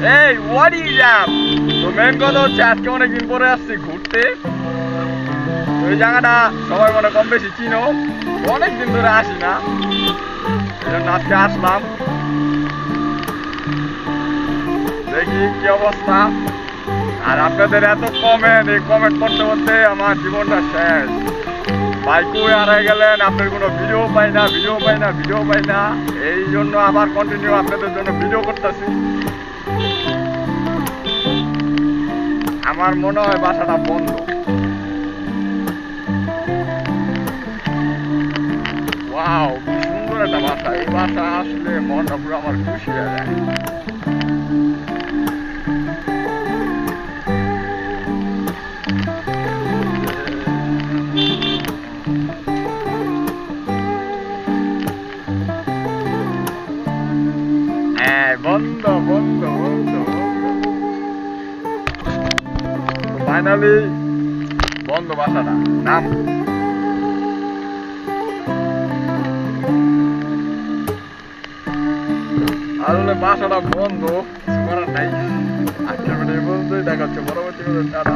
এই what is up? তো main কথা হচ্ছে আজকে অনেকদিন পরে আসছি ঘুরতে। ওই জায়গাটা সবাই মনে কম বেশি চিনো, অনেকদিন ধরে আসি না, এই জন্য আজকে আসলাম। দেখি কি অবস্থা। আর আপনাদের এত কমেন্ট, এই কমেন্ট করতে করতে আমার জীবনটা শেষ। বাইকও হারাই গেলেন, আপনার কোনো ভিডিও পাই না, ভিডিও পাই না। এই জন্য আবার কন্টিনিউ আপনাদের জন্য ভিডিও করতেছি। আমার মনে হয় বাসাটা বন্ধ। ওয়াও, কি সুন্দর একটা বাসা। এই বাসা আসলে মনটা পুরো আমার খুশি হয়ে যায়। বন্ধ বন্ধ বন্ধ ফাইনালি বন্ধ বাসাটা। নাম আসলে বাসাটা বন্ধ, কিছু করার নাই। আজকে বন্ধুই দেখা হচ্ছে পরবর্তী টাটা।